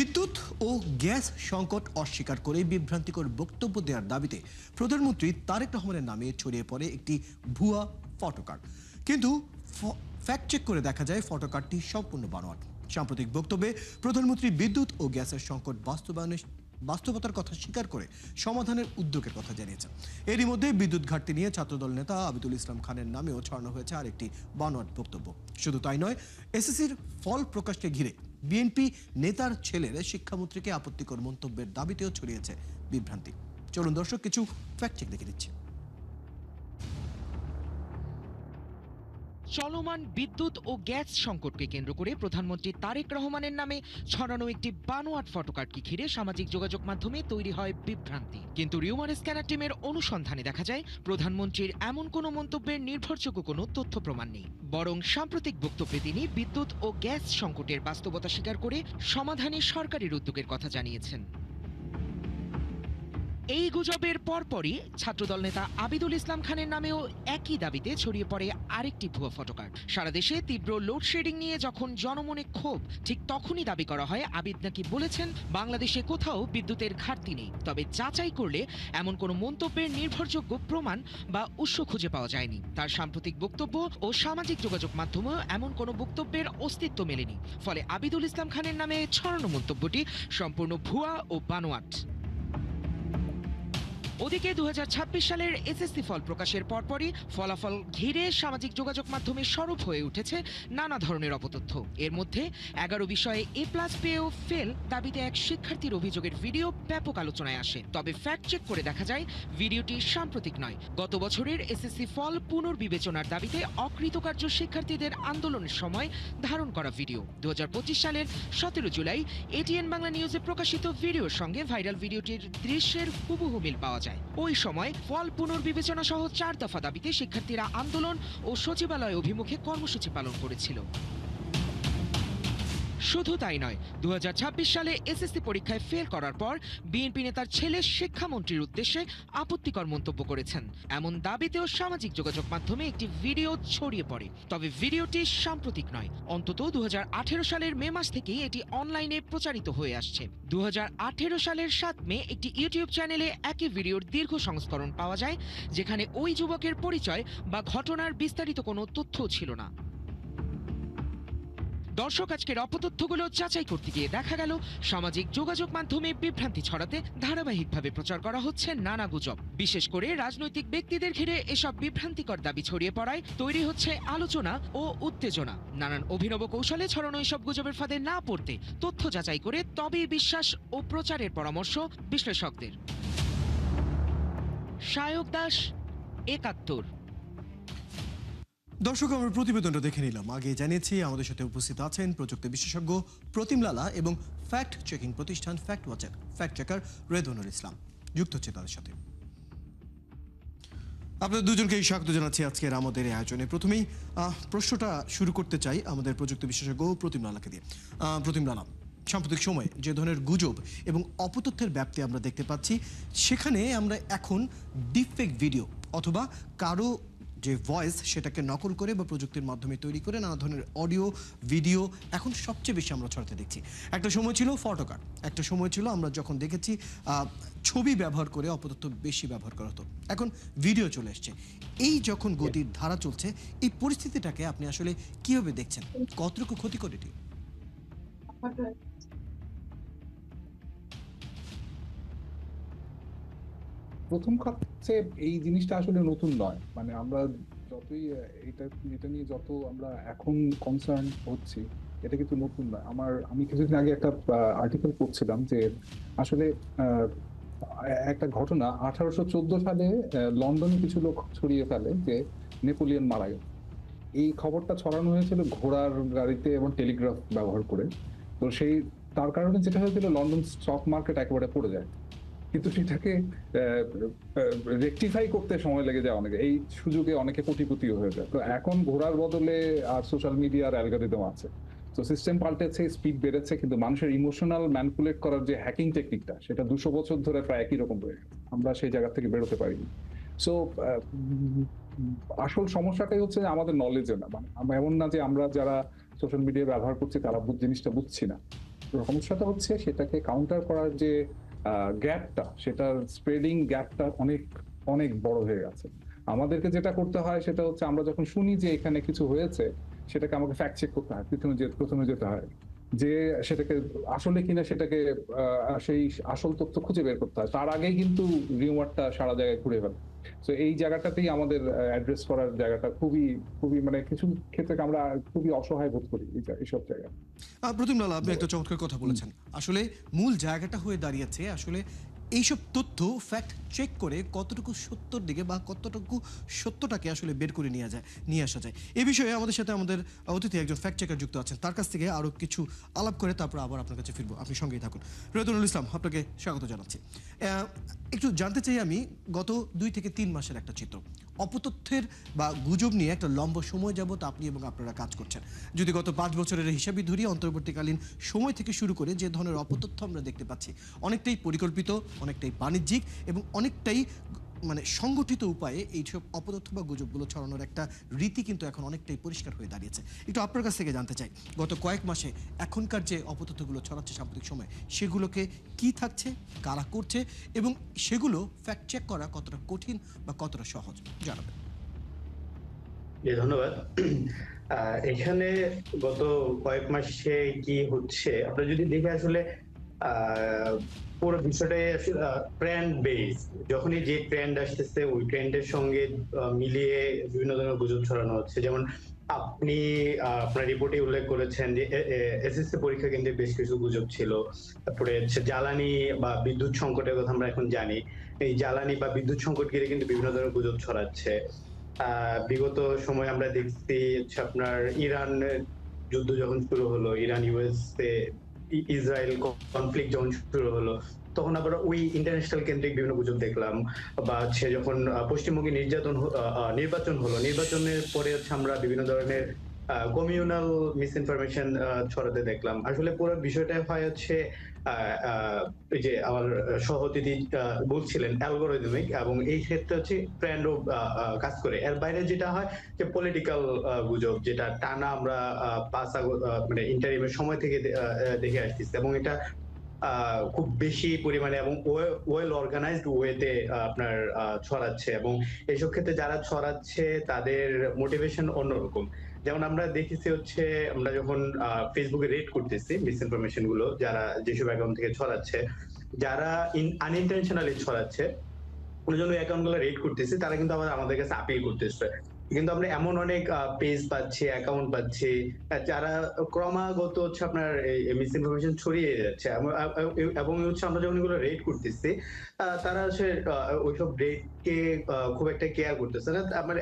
বিদ্যুৎ ও গ্যাস সংকট অস্বীকার করে বিভ্রান্তিকর বক্তব্য দেওয়ার দাবিতে প্রধানমন্ত্রী তারেক রহমানের নামে ছড়িয়ে পড়ে একটি ভুয়া ফটোকার্ড। কিন্তু ফ্যাক্ট চেক করে দেখা যায় ফটোকার্ডটি সম্পূর্ণ বানোয়াট। সাম্প্রতিক বক্তব্যে প্রধানমন্ত্রী বিদ্যুৎ ও গ্যাসের সংকট বাস্তবতার কথা স্বীকার করে সমাধানের উদ্যোগের কথা জানিয়েছেন। এরই মধ্যে বিদ্যুৎ ঘাটতি নিয়ে ছাত্রদল নেতা আবিদুল ইসলাম খানের নামেও ছড়ানো হয়েছে আরেকটি বানোয়াট বক্তব্য। শুধু তাই নয়, এসএসসির ফল প্রকাশকে ঘিরে বিএনপি নেতার ছেলের শিক্ষামন্ত্রীকে আপত্তিকর মন্তব্যের দাবিতেও ছড়িয়েছে বিভ্রান্তি। চলুন দর্শক কিছু ফ্যাক্ট চেক দেখে দিচ্ছি। চলমান বিদ্যুৎ ও গ্যাস সংকটকে কেন্দ্র করে প্রধানমন্ত্রী তারেক রহমানের নামে ছড়ানো একটি বানোয়াট ফটোকার্ডকে ঘিরে সামাজিক যোগাযোগ মাধ্যমে তৈরি হয় বিভ্রান্তি। কিন্তু রিউমার স্ক্যানার টিমের অনুসন্ধানে দেখা যায় প্রধানমন্ত্রীর এমন কোনো মন্তব্যের নির্ভরযোগ্য কোনো তথ্য প্রমাণ নেই। বরং সাম্প্রতিক বক্তব্যে তিনি বিদ্যুৎ ও গ্যাস সংকটের বাস্তবতা স্বীকার করে সমাধানে সরকারের উদ্যোগের কথা জানিয়েছেন। এই গুজবের পরপরই ছাত্রদল নেতা আবিদুল ইসলাম খানের নামেও একই দাবিতে ছড়িয়ে পড়ে আরেকটি ভুয়া ফটোকার্ড। সারা দেশে তীব্র লোডশেডিং নিয়ে যখন জনমনে ক্ষোভ, ঠিক তখনই দাবি করা হয় আবিদ নাকি বলেছেন বাংলাদেশে কোথাও বিদ্যুতের ঘাটতি নেই। তবে যাচাই করলে এমন কোনো মন্তব্যের নির্ভরযোগ্য প্রমাণ বা উৎস খুঁজে পাওয়া যায়নি। তার সাম্প্রতিক বক্তব্য ও সামাজিক যোগাযোগ মাধ্যমেও এমন কোনো বক্তব্যের অস্তিত্ব মেলেনি। ফলে আবিদুল ইসলাম খানের নামে ছড়ানো মন্তব্যটি সম্পূর্ণ ভুয়া ও বানোয়াট। ওদিকে 2026 সালের এসএসসি ফল প্রকাশের পরপরই ফলাফল ঘিরে সামাজিক যোগাযোগ মাধ্যমে সরব হয়ে উঠেছে নানা ধরনের অপতথ্য। এর মধ্যে 11 বিষয়ে A+ পেয়েও ফেল দাবিতে এক শিক্ষার্থীর অভিযোগের ভিডিও ব্যাপক আলোচনায় আসে। তবে ফ্যাক্ট চেক করে দেখা যায় ভিডিওটি সাম্প্রতিক নয়। গত বছরের এসএসসি ফল পুনর্বিবেচনার দাবিতে অকৃতকার্য শিক্ষার্থীদের আন্দোলনের সময় ধারণ করা ভিডিও। 2025 সালের 17 জুলাই এটিএন বাংলা নিউজে প্রকাশিত ভিডিওর সঙ্গে ভাইরাল ভিডিওটির দৃশ্যের হুবহু মিল পাওয়া যায়। ওই সময় ফল পুনর্বিবেচনা সহ 4 দফা দাবিতে শিক্ষার্থীরা আন্দোলন ও সচিবালয় অভিমুখে কর্মসূচি পালন করেছিল। শুধু তাই নয়, 2026 সালে এসএসসি পরীক্ষায় ফেল করার পর বিএনপি নেতার ছেলে শিক্ষামন্ত্রীর উদ্দেশ্যে আপত্তিকর মন্তব্য করেছেন। এমন দাবিতেও সামাজিক যোগাযোগ মাধ্যমে একটি ভিডিও ছড়িয়ে পড়ে। তবে ভিডিওটি সাম্প্রতিক নয়, অন্তত 2018 সালের মে মাস থেকেই এটি অনলাইনে প্রচারিত হয়ে আসছে। 2018 সালের 7 মে একটি ইউটিউব চ্যানেলে একই ভিডিওর দীর্ঘ সংস্করণ পাওয়া যায়, যেখানে ওই যুবকের পরিচয় বা ঘটনার বিস্তারিত কোনো তথ্য ছিল না। দর্শক, আজকের অপতথ্যগুলো যাচাই করতে গিয়ে দেখা গেল সামাজিক যোগাযোগ মাধ্যমে বিভ্রান্তি ছড়াতে ধারাবাহিকভাবে প্রচার করা হচ্ছে নানা গুজব। বিশেষ করে রাজনৈতিক ব্যক্তিদের ঘিরে এসব বিভ্রান্তিকর দাবি ছড়িয়ে পড়ায় তৈরি হচ্ছে আলোচনা ও উত্তেজনা। নানান অভিনব কৌশলে ছড়ানো এসব গুজবের ফাঁদে না পড়তে তথ্য যাচাই করে তবেই বিশ্বাস ও প্রচারের পরামর্শ বিশ্লেষকদের। সায়ক দাস, 71। দর্শক, আমরা প্রতিবেদনটা দেখে নিলাম। আগে জানিয়েছি আমাদের সাথে উপস্থিত আছেন প্রযুক্তি বিশেষজ্ঞ প্রতিম লালা এবং ফ্যাক্ট চেকিং প্রতিষ্ঠান ফ্যাক্ট ওয়াচের ফ্যাক্ট চেকার রেদওয়ানুল ইসলাম যুক্ত হচ্ছে তাদের সাথে। আপনাদের দুজনকেই স্বাগত জানাচ্ছি আজকের আমাদের এই আয়োজনে। প্রথমেই প্রশ্নটা শুরু করতে চাই আমাদের প্রযুক্তি বিশেষজ্ঞ প্রতিম লালাকে দিয়ে। প্রতিম লালা, সাম্প্রতিক সময়ে যে ধরনের গুজব এবং অপতথ্যের ব্যাপ্তি আমরা দেখতে পাচ্ছি, সেখানে আমরা এখন ডিপফেক ভিডিও অথবা কারো যে ভয়েস সেটাকে নকল করে বা প্রযুক্তির মাধ্যমে তৈরি করে নানা ধরনের অডিও ভিডিও এখন সবচেয়ে বেশি আমরা ছড়াতে দেখছি। একটা সময় ছিল ফটোকার্ড, একটা সময় ছিল আমরা যখন দেখেছি ছবি ব্যবহার করে অপতথ্য বেশি ব্যবহার করা হতো, এখন ভিডিও চলে এসছে। এই যখন গতির ধারা চলছে, এই পরিস্থিতিটাকে আপনি আসলে কিভাবে দেখছেন? কতটুকু ক্ষতিকর এটি? প্রথম হচ্ছে এই জিনিসটা আসলে নতুন নয়। মানে আমরা যতই এটা নিয়ে যত আমরা এখন কনসার্ন হচ্ছি, এটা কিন্তু নতুন নয়। আমি কিছুদিন আগে একটা আর্টিকেল পড়ছিলাম যে আসলে একটা ঘটনা 1814 সালে লন্ডনে কিছু লোক ছড়িয়ে ফেলে যে নেপোলিয়ন মারা গেল। এই খবরটা ছড়ানো হয়েছিল ঘোড়ার গাড়িতে এবং টেলিগ্রাফ ব্যবহার করে। তো তার কারণে যেটা হয়েছিল, লন্ডন স্টক মার্কেট একেবারে পড়ে যায়। কিন্তু সেটাকে রেকটিফাই করতে সময় লেগে যায় অনেকে, এই সুযোগে অনেকে কোটিপতিও হয়ে যায়। তো এখন ঘোড়ার বদলে আর সোশ্যাল মিডিয়ার অ্যালগরিদম আছে। তো সিস্টেম পাল্টেছে, স্পিড বেড়েছে, কিন্তু মানুষের ইমোশনাল ম্যানিপুলেট করার যে হ্যাকিং টেকনিকটা, সেটা 200 বছর ধরে প্রায় একই রকম রয়ে গেছে। আমরা সেই জায়গা থেকে বেরোতে পারিনি। সো আসল সমস্যাটাই হচ্ছে আমাদের নলেজে না। মানে এমন না যে আমরা যারা সোশ্যাল মিডিয়া ব্যবহার করছি তারা জিনিসটা বুঝছি না। সমস্যাটা হচ্ছে সেটাকে কাউন্টার করার যে গ্যাপটা, সেটার স্প্রেডিং গ্যাপটা অনেক অনেক বড় হয়ে গেছে। আমাদেরকে যেটা করতে হয় সেটা হচ্ছে আমরা যখন শুনি যে এখানে কিছু হয়েছে, সেটাকে আমাকে ফ্যাক্ট চেক করতে হয়, প্রথমে যেতে হয় যে সেটাকে আসলে কিনা, সেটাকে সেই আসল তথ্য খুঁজে বের করতে হয়। তার আগেই কিন্তু রিউমারটা সারা জায়গায় ঘুরে ফেলে। তো এই জায়গাটাতেই আমাদের অ্যাড্রেস করার জায়গাটা খুবই খুবই মানে কিছু ক্ষেত্রে আমরা খুবই অসহায় বোধ করি এইসব জায়গায়। প্রতিম লালা, আপনি একটা চমৎকার কথা বলেছেন। আসলে মূল জায়গাটা হয়ে দাঁড়িয়েছে আসলে এইসব তথ্য ফ্যাক্ট চেক করে কতটুকু সত্যর দিকে বা কতটুকু সত্যটাকে আসলে বের করে নিয়ে আসা যায়। এই বিষয়ে আমাদের সাথে আমাদের অতিথি একজন ফ্যাক্ট চেকার যুক্ত আছেন, তার কাছ থেকে আরও কিছু আলাপ করে তারপর আবার আপনার কাছে ফিরবো। আপনি সঙ্গেই থাকুন। রেদুল ইসলাম, আপনাকে স্বাগত জানাচ্ছি। একটু জানতে চাই আমি, গত 2 থেকে 3 মাসের একটা চিত্র, অপতথ্যের বা গুজব নিয়ে একটা লম্বা সময় যাবত আপনি এবং আপনারা কাজ করছেন। যদি গত 5 বছরের হিসাবই ধরি, অন্তর্বর্তীকালীন সময় থেকে শুরু করে যে ধরনের অপতথ্য আমরা দেখতে পাচ্ছি, অনেকটাই পরিকল্পিত, অনেকটাই বাণিজ্যিক এবং অনেকটাই মানে সংগঠিত উপায়ে এইসব অপতথ্য বা গুজবগুলো ছড়ানোর একটা রীতি কিন্তু এখন অনেকটাই পরিষ্কার হয়ে দাঁড়িয়েছে। একটু আপনার কাছ থেকে জানতে চাই, গত কয়েক মাসে এখনকার যে অপতথ্যগুলো ছড়াচ্ছে সাম্প্রতিক সময়ে, সেগুলোকে কি থাকছে, কারা করছে এবং সেগুলো ফ্যাক্ট চেক করা কতটা কঠিন বা কতটা সহজ, জানাবেন। ধন্যবাদ। এখানে গত কয়েক মাসে কি হচ্ছে আমরা যদি দেখি, আসলে পুরো বিষয়টাই ট্রেন্ড বেস। যখনই যে ট্রেন্ড আসতেছে ওই ট্রেন্ডের সঙ্গে মিলিয়ে বিভিন্ন ধরনের গুজব ছড়ানো হচ্ছে। যেমন আপনি আপনার রিপোর্টে উল্লেখ করেছেন যে এসএসসি পরীক্ষা কেন্দ্রে বেশ কিছু গুজব ছিল। তারপরে হচ্ছে জ্বালানি বা বিদ্যুৎ সংকটের কথা আমরা এখন জানি। এই জ্বালানি বা বিদ্যুৎ সংকট ঘিরে কিন্তু বিভিন্ন ধরনের গুজব ছড়াচ্ছে। বিগত সময় আমরা দেখছি হচ্ছে আপনার ইরান যুদ্ধ যখন শুরু হলো, ইরান ইউএসএ ইসরায়েল কনফ্লিক্ট যখন শুরু হলো, তখন আবার ওই ইন্টারন্যাশনাল কেন্দ্রিক বিভিন্ন গুজব দেখলাম। বা হচ্ছে যখন পশ্চিমবঙ্গে নির্বাচন হলো, নির্বাচনের পরে হচ্ছে আমরা বিভিন্ন ধরনের কমিউনাল মিসইনফরমেশন ছড়াতে দেখলাম। আসলে পুরো বিষয়টা হয় হচ্ছে এই যে আমার সহ অতিথি বলছিলেন অ্যালগোরিদমিক, এবং এই ক্ষেত্রে হচ্ছে ট্রেন্ডও কাজ করে। এর বাইরে যেটা হয় যে পলিটিক্যাল গুজব, যেটা টানা আমরা মানে ইন্টারিমের সময় থেকে দেখে আসতেছি, এবং এটা খুব বেশি পরিমাণে এবং ওয়েল অর্গানাইজড ওয়েতে আপনার ছড়াচ্ছে। এবং এইসব ক্ষেত্রে যারা ছড়াচ্ছে তাদের মোটিভেশন অন্যরকম। যেমন আমরা দেখেছি হচ্ছে, আমরা যখন ফেসবুকে রেড করতেছি মিস ইনফরমেশন গুলো, যারা যেসব অ্যাকাউন্ট থেকে ছড়াচ্ছে, যারা আনইনটেনশনালি ছড়াচ্ছে, ওই জন্য অ্যাকাউন্ট গুলো রেড করতেছি, তারা কিন্তু আবার আমাদের কাছে আপিল করতেছে। কিন্তু আমরা এমন অনেক পেজ পাচ্ছি, অ্যাকাউন্ট পাচ্ছি, যারা ক্রমাগত হচ্ছে আপনার মিস ইনফরমেশন ছড়িয়ে যাচ্ছে। এবং হচ্ছে আমরা যখন এগুলো রেড করতেছি, তারা হচ্ছে ওইসব রেড কে খুব একটা কেয়ার করতেছে না। আমার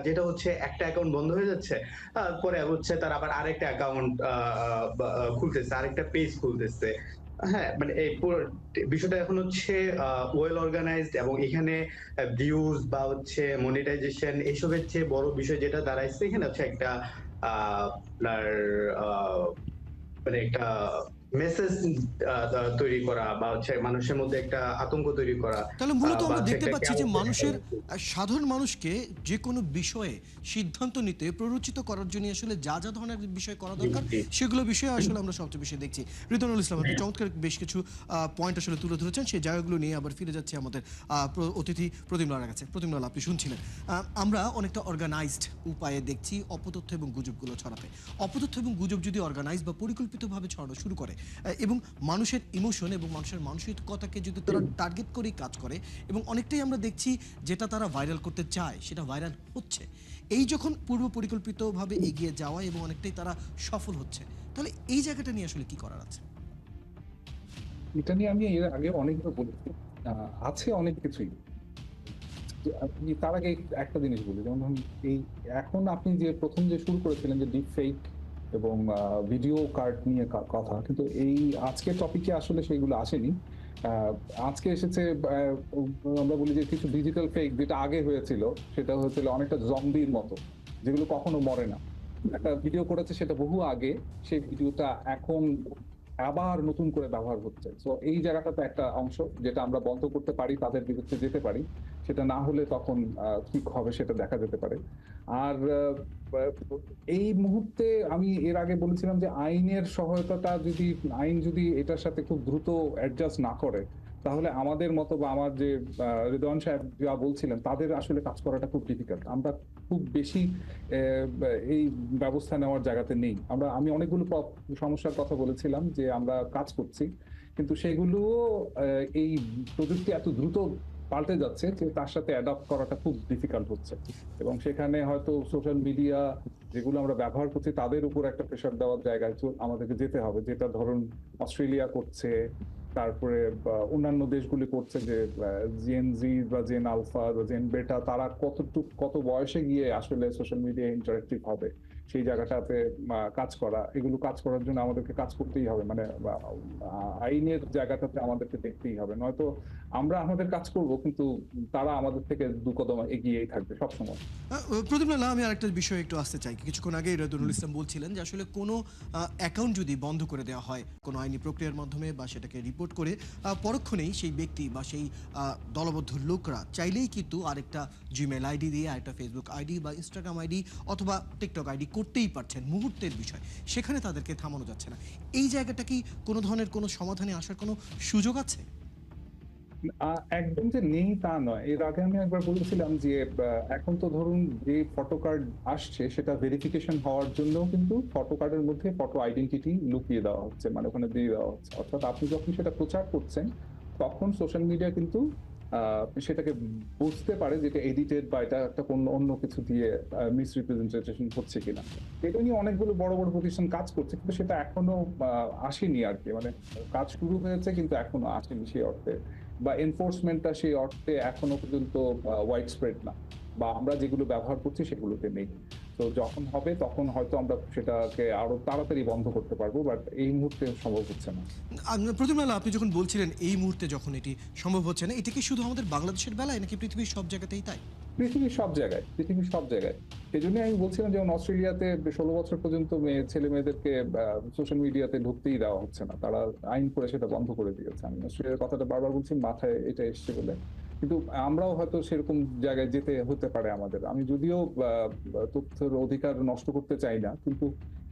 যেটা হচ্ছে একটা অ্যাকাউন্ট বন্ধ হয়ে যাচ্ছে, পরে হচ্ছে তারা আবার আরেকটা অ্যাকাউন্ট খুলতেছে, আরেকটা পেজ খুলতেছে। হ্যাঁ, মানে এই পুরো বিষয়টা এখন হচ্ছে ওয়েল অর্গানাইজড, এবং এখানে ভিউজ বা হচ্ছে মনিটাইজেশন এইসবের চেয়ে বড় বিষয় যেটা দাঁড়াইছে এখানে হচ্ছে একটা আপনার মানে একটা মেসেজ তৈরি করা, বা হচ্ছে মানুষের মধ্যে একটা আতঙ্ক তৈরি করা, তাহলে মূলত বা আমরা হচ্ছে দেখতে একটা পাচ্ছি যে মানুষের সাধারণ মানুষকে যে কোনো বিষয়ে সিদ্ধান্ত নিতে প্ররোচিত করার জন্য আসলে যা যা ধরনের বিষয় করা দরকার সেগুলো বিষয়ে আসলে আমরা সবচেয়ে বেশি দেখছি। রিদওয়ানুল ইসলাম, আপনি চমৎকার বেশ কিছু পয়েন্ট আসলে তুলে ধরেছেন, সেই জায়গাগুলো নিয়ে আবার ফিরে যাচ্ছে আমাদের অতিথি প্রতিম লালার কাছে। প্রতিম লালা, আপনি শুনছিলেন, আমরা অনেকটা অর্গানাইজড উপায়ে দেখছি অপতথ্য এবং গুজবগুলো ছড়াতে। অপতথ্য এবং গুজব যদি অর্গানাইজড বা পরিকল্পিতভাবে ছড়ানো শুরু করে এবং মানুষের ইমোশন এবং মানুষের মানসিকতাকে যদি তারা টার্গেট করেই কাজ করে, এবং অনেকটাই আমরা দেখছি যেটা তারা ভাইরাল করতে চায় সেটা ভাইরাল হচ্ছে, এই যখন পূর্ব পরিকল্পিতভাবে এগিয়ে যাওয়া এবং অনেকটাই তারা সফল হচ্ছে, তাহলে এই জায়গাটা নিয়ে আসলে কি করার আছে? এটা নিয়ে আমি এর আগে অনেকবার বলেছি, আছে অনেক কিছুই। আপনি তার আগে একটা জিনিস বলি, যেমন ধরুন এই এখন আপনি যে প্রথম যে শুরু করেছিলেন যে ডিপ ফেক এবং ভিডিও কার্ড নিয়ে কথা, কিন্তু এই আজকের টপিকে আসলে সেইগুলো আসেনি। আজকে এসেছে আমরা বলি যে কিছু ডিজিটাল ফেক, যেটা আগে হয়েছিল সেটা হয়েছিল অনেকটা জম্বির মতো, যেগুলো কখনো মরে না। একটা ভিডিও করেছে সেটা বহু আগে, সেই ভিডিওটা এখন আবার নতুন করে ব্যবহার হচ্ছে। সো এই জায়গাটাতে একটা অংশ যেটা আমরা বন্ধ করতে পারি, তাদের বিরুদ্ধে যেতে পারি। সেটা না হলে তখন কি হবে সেটা দেখা যেতে পারে। আর এই মুহূর্তে আমি এর আগে বলেছিলাম যে আইনের সহায়তাটা যদি আইন যদি এটার সাথে খুব দ্রুত অ্যাডজাস্ট না করে, তাহলে আমাদের মতো বা আমার যে রিদওয়ান সাহেব যা বলছিলেন তাদের আসলে কাজ করাটা খুব ডিফিকাল্ট। আমরা খুব বেশি এই ব্যবস্থা নেওয়ার জায়গাতে নেই। আমি অনেকগুলো সমস্যার কথা বলেছিলাম যে আমরা কাজ করছি। কিন্তু সেগুলোও এই প্রযুক্তি এত দ্রুত পাল্টে যাচ্ছে যে তার সাথে অ্যাডপ্ট করাটা খুব ডিফিকাল্ট হচ্ছে। এবং সেখানে হয়তো সোশ্যাল মিডিয়া যেগুলো আমরা ব্যবহার করছি তাদের উপর একটা প্রেশার দেওয়ার জায়গায় আমাদেরকে যেতে হবে। যেটা ধরুন অস্ট্রেলিয়া করছে, তারপরে অন্যান্য দেশগুলি করছে যে জেন জি বা জেন আলফা বা জেন বেটা তারা কত বয়সে গিয়ে আসলে সোশ্যাল মিডিয়া ইন্টারেক্টিভ হবে সেই জায়গাটাতে কাজ করা, এগুলো কাজ করার জন্য আমাদেরকে কাজ করতেই হবে। মানে আইনের জায়গাটাতে আমাদেরকে দেখতেই হবে, নয়তো আমরা আমাদের কাজ করব কিন্তু তারা আমাদের থেকে দু কদম এগিয়েই থাকবে সবসময়। প্রদীপ লালা, আমি আরেকটা বিষয়ে একটু আসতে চাই। কিছুক্ষণ আগে রেদওয়ানুল ইসলাম বলছিলেন যে আসলে কোনো অ্যাকাউন্ট যদি বন্ধ করে দেওয়া হয় কোনো আইনি প্রক্রিয়ার মাধ্যমে বা সেটাকে রিপোর্ট করে, পরক্ষণেই সেই ব্যক্তি বা সেই দলবদ্ধ লোকরা চাইলেই কিন্তু আরেকটা জিমেল আইডি দিয়ে আরেকটা ফেসবুক আইডি বা ইনস্টাগ্রাম আইডি অথবা টিকটক আইডি করতেই পারছেন, মুহূর্তের বিষয়। সেখানে তাদেরকে থামানো যাচ্ছে না। এই জায়গাটা কি কোনো ধরনের কোনো সমাধানে আসার কোনো সুযোগ আছে? একদম যে নেই তা নয়। এর আগে আমি একবার বলেছিলাম যে এখন তো ধরুন যে ফটো কার্ড আসছে সেটা ভেরিফিকেশন হওয়ার জন্য কিন্তু ফটো কার্ডের মধ্যে ফটো আইডেন্টিটি লুকিয়ে দেওয়া হচ্ছে, মানে ওখানে দিয়ে দেওয়া হচ্ছে। অর্থাৎ আপনি যখন সেটা প্রচার করছেন তখন সোশ্যাল মিডিয়া কিন্তু সেটাকে বুঝতে পারে যে এটা এডিটেড বা এটা একটা অন্য কিছু দিয়ে মিসরিপ্রেজেন্টেশন হচ্ছে কিনা। এটা নিয়ে অনেকগুলো বড় বড় প্রতিষ্ঠান কাজ করছে, কিন্তু সেটা এখনো আসেনি আর কি। মানে কাজ শুরু হয়েছে কিন্তু এখনো আসেনি সেই অর্থে, বা এনফোর্সমেন্টটা সেই অর্থে এখনো পর্যন্ত ওয়াইড স্প্রেড না, বা আমরা যেগুলো ব্যবহার করছি সেগুলোতে নেই। তো যখন হবে তখন হয়তো আমরা সেটাকে আরো তাড়াতাড়ি বন্ধ করতে পারবো, বাট এই মুহূর্তে সম্ভব হচ্ছে না। প্রদীপ লালা, আপনি যখন বলছিলেন এই মুহূর্তে যখন এটি সম্ভব হচ্ছে না, এটা কি শুধু আমাদের বাংলাদেশের বেলায় নাকি পৃথিবীর সব জায়গাতেই তাই? পৃথিবীর সব জায়গায়, পৃথিবীর সব জায়গায়। সেই জন্য আমি বলছিলাম যেমন অস্ট্রেলিয়াতে 16 বছর পর্যন্ত ছেলে মেয়েদেরকে সোশ্যাল মিডিয়াতে ঢুকতেই দেওয়া হচ্ছে না, তারা আইন করে সেটা বন্ধ করে দিয়েছে। আমি অস্ট্রেলিয়ার কথাটা বারবার বলছি, মাথায় এটা এসছে বলে। কিন্তু আমরাও হয়তো সেরকম জায়গায় যেতে হতে পারে আমাদের। আমি যদিও তথ্যের অধিকার নষ্ট করতে চাই না, কিন্তু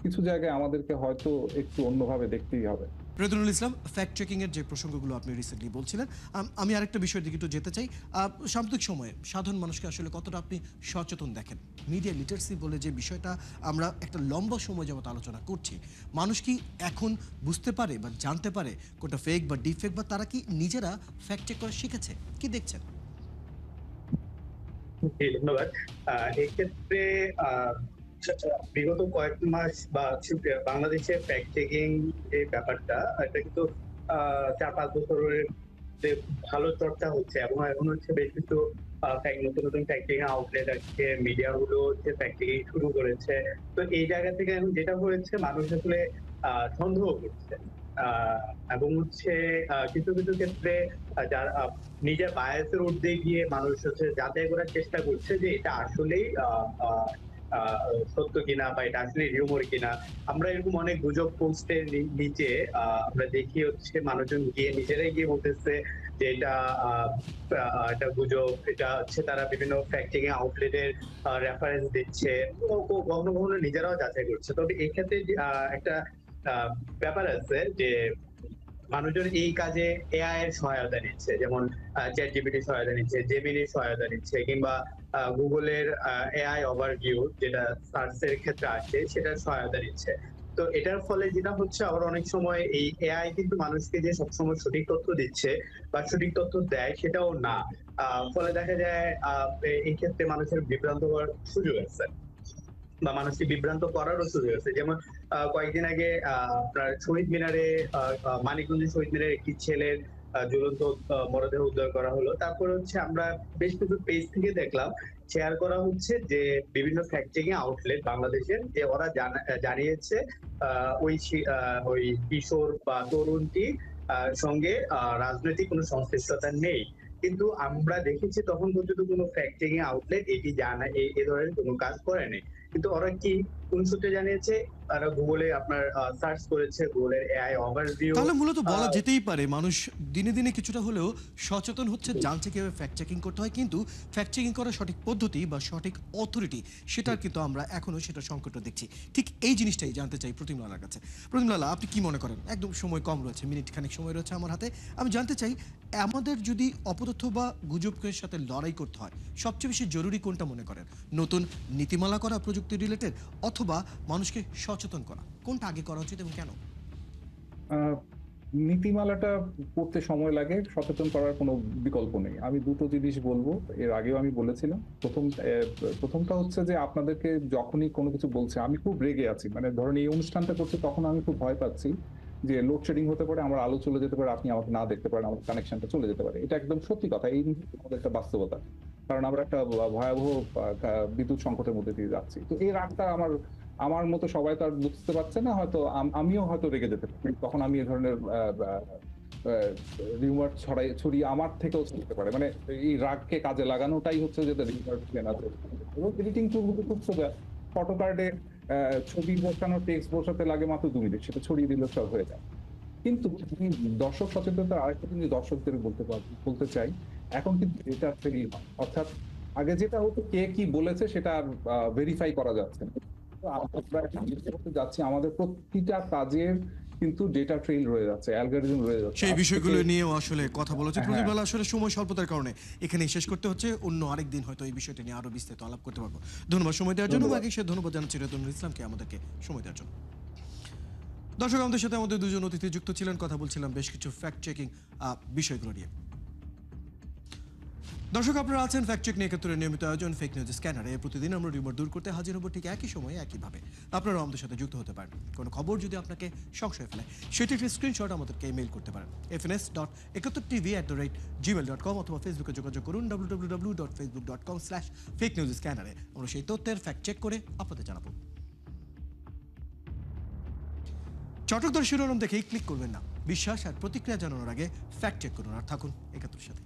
কিছু জায়গায় আমাদেরকে হয়তো একটু অন্যভাবে দেখতেই হবে। রেদওয়ানুল ইসলাম, ফ্যাক্ট চেকিং এর যে প্রসঙ্গগুলো আপনি রিসেন্টলি বলছিলেন, আমি আরেকটা বিষয়ের দিকে একটু যেতে চাই। সাম্প্রতিক সময়ে সাধারণ মানুষকে আসলে কতটা আপনি সচেতন দেখেন? মিডিয়া লিটারেসি বলে যে বিষয়টা আমরা একটা লম্বা সময় যাবত আলোচনা করছি, মানুষ কি এখন বুঝতে পারে বা জানতে পারে কোনটা ফেক বা ডিফেক, বা তারা কি নিজেরা ফ্যাক্ট চেক করা শিখেছে? কি দেখছেন? জি, ধন্যবাদ। এক্ষেত্রে বিগত কয়েক মাস বা বাংলাদেশে ফ্যাক্ট চেকিং যে ব্যাপারটা, এটা কিন্তু 4-5 বছরের যে ভালো চর্চা হচ্ছে, এবং এখন হচ্ছে বেশ কিছু নতুন নতুন ফ্যাক্ট চেকিং আউটলেট আছে, মিডিয়া গুলো হচ্ছে ফ্যাক্ট চেকিং শুরু করেছে। তো এই জায়গা থেকে এখন যেটা হয়েছে, মানুষ আসলে সন্দেহ করছে, এবং হচ্ছে কিছু কিছু ক্ষেত্রে যারা নিজের বায়াসের ঊর্ধ্বে গিয়ে মানুষ হচ্ছে যাচাই করার চেষ্টা করছে যে এটা আসলেই সত্য কিনা বা এটা আসলে রিউমার কিনা। আমরা এরকম অনেক গুজব পোস্টের নিচে আমরা দেখি হচ্ছে মানুষজন গিয়ে নিজেরাই গিয়ে বলতেছে যে এটা এটা গুজব, এটা হচ্ছে তারা বিভিন্ন ফ্যাক্ট চেকিং আউটলেটের রেফারেন্স দিচ্ছে, কখনো কখনো নিজেরাও যাচাই করছে। তবে এক্ষেত্রে একটা ব্যাপার আছে যে মানুষজন এই কাজে এআই এর সহায়তা নিচ্ছে, যেমন চ্যাট জিপিটির সহায়তা নিচ্ছে, জেমিনির সহায়তা নিচ্ছে, কিংবা গুগলের এআই ওভারভিউ যেটা সার্চের ক্ষেত্রে আসে সেটার সহায়তা নিচ্ছে। তো এটার ফলে যেটা হচ্ছে, আবার অনেক সময় এই এআই কিন্তু মানুষকে যে সবসময় সঠিক তথ্য দিচ্ছে বা সঠিক তথ্য দেয় সেটাও না। ফলে দেখা যায় এই ক্ষেত্রে মানুষের বিভ্রান্ত হওয়ার সুযোগ আছে বা মানুষকে বিভ্রান্ত করারও সুযোগ আছে। যেমন কয়েকদিন আগে আপনার শহীদ মিনারে, মানিকগঞ্জের শহীদ মিনারে একটি ছেলের ঝুলন্ত মরদেহ উদ্ধার করা হলো। তারপরে হচ্ছে আমরা বেশ কিছু পেজ থেকে দেখলাম শেয়ার করা হচ্ছে যে বিভিন্ন ফ্যাক্ট চেকিং আউটলেট বাংলাদেশের, যে ওরা জানিয়েছে ওই কিশোর বা তরুণটি সঙ্গে রাজনৈতিক কোনো সংশ্লিষ্টতা নেই। কিন্তু আমরা দেখেছি তখন পর্যন্ত কোনো ফ্যাক্ট চেকিং আউটলেট এটি জানা, এই ধরনের কোনো কাজ করেনি। কিন্তু ওরা কি কোন সূত্রে জানিয়েছে? তারা গুগলে আপনার সার্চ করেছে, গুগলের এআই ওভারভিউ। তাহলে মূলত বলা যেতেই পারে মানুষ দিনে দিনে কিছুটা হলেও সচেতন হচ্ছে, জানছে কিভাবে ফ্যাক্ট চেকিং করতে হয়, কিন্তু ফ্যাক্ট চেকিং করার সঠিক পদ্ধতি বা সঠিক অথরিটি সেটার কিন্তু আমরা এখনো সেটা সংকটটা দেখছি। ঠিক এই জিনিসটাই জানতে চাই প্রতিম লালার কাছে। প্রতিম লালা, আপনি কি মনে করেন? একদম সময় কম রয়েছে, মিনিট খানিক সময় রয়েছে আমার হাতে। আমি জানতে চাই, আমাদের যদি অপতথ্য বা গুজবের সাথে লড়াই করতে হয়, সবচেয়ে বেশি জরুরি কোনটা মনে করেন? নতুন নীতিমালা করা প্রযুক্তি রিলেটেড, অথবা মানুষকে সচেতন করা? কোনটা আগে করা উচিত এবং কেন? আহ, নীতিমালাটা করতে সময় লাগে, সচেতন করার কোনো বিকল্প নেই। আমি দুটো জিনিস বলবো, এর আগেও আমি বলেছিলাম। প্রথমটা হচ্ছে যে আপনাদেরকে যখনই কোনো কিছু বলছে, আমি খুব রেগে আছি, মানে ধরেন এই অনুষ্ঠানটা করছে তখন আমি খুব ভয় পাচ্ছি যে লোডশেডিং হতে পারে, আমার আলো চলে যেতে পারে, আপনি আমাকে না দেখতে পারেন, আমার কানেকশনটা চলে যেতে পারে। এটা একদম সত্যি কথা, এই আমাদের একটা বাস্তবতা। কারণ আমরা একটা ভয়াবহ বিদ্যুৎ সংকটের মধ্যে দিয়ে যাচ্ছি। তো এই রাগটা আমার মতো সবাই তো আর বুঝতে পারছে না, হয়তো আমিও হয়তো রেগে যেতে পারি, তখন আমি এই ধরনের রিউমার ছড়িয়ে আমার থেকেও চলতে পারে। মানে এই রাগকে কাজে লাগানোটাই হচ্ছে যে রিউমার আছে। এবং এডিটিং টুলগুলো খুব সোজা, ফটো কার্ডে ছবি বসানো, টেক্সট বসাতে লাগে মাত্র 2 মিনিট, সেটা ছড়িয়ে দিলে সব হয়ে যায়। কিন্তু আমি দর্শক সচেতনতা আরেকটা জিনিস দর্শকদের বলতে চাই, এখন কিন্তু ডেটা ফ্রি হয়। অর্থাৎ আগে যেটা হতো কে কি বলেছে সেটা ভেরিফাই করা যাচ্ছে না। তো আমরা একটা জিনিস করতে যাচ্ছি, আমাদের প্রতিটা কাজের কিন্তু ডেটা ট্রেইল রয়ে যাচ্ছে, অ্যালগরিদম রয়ে যাচ্ছে। সেই বিষয়গুলো নিয়েও আসলে কথা বলেছে হ্যাঁ। প্রতিবেলা। আসলে সময় স্বল্পতার কারণে এখানে শেষ করতে হচ্ছে, অন্য আরেক দিন হয়তো এই বিষয়টা নিয়ে আরো বিস্তারিত আলাপ করতে পারবো। ধন্যবাদ সময় দেওয়ার জন্য। ধন্যবাদ। বাকি সে ধন্যবাদ জানাচ্ছি রেদনুল ইসলামকে আমাদেরকে সময় দেওয়ার জন্য। দর্শক, আমাদের সাথে আমাদের দুজন অতিথি যুক্ত ছিলেন, কথা বলছিলাম বেশ কিছু ফ্যাক্ট চেকিং বিষয়গুলো নিয়ে। দর্শক, আপনারা আছেন ফ্যাক্ট চেক নিয়ে একাত্তরের নিয়মিত আয়োজন ফেক নিউজ স্ক্যানারে। প্রতিদিন আমরা রিমোট দূর করতে হাজির হব ঠিক একই সময়ে একইভাবে। আপনারা আমাদের সাথে যুক্ত হতে পারেন। কোনো খবর যদি আপনাকে সংশয় ফেলে, সেটি একটি স্ক্রিনশট আমাদেরকে ইমেল করতে পারেন fns.71tv@gmail.com, অথবা ফেসবুকে যোগাযোগ করুন www.facebook.com/fakenewsscanner। আমরা সেই তথ্যের ফ্যাক্ট চেক করে আপনাদের জানাবো। চটকদার শিরোনাম দেখেই ক্লিক করবেন না। বিশ্বাস আর প্রতিক্রিয়া জানানোর আগে ফ্যাক্ট চেক করুন, আর থাকুন 71 সাথে।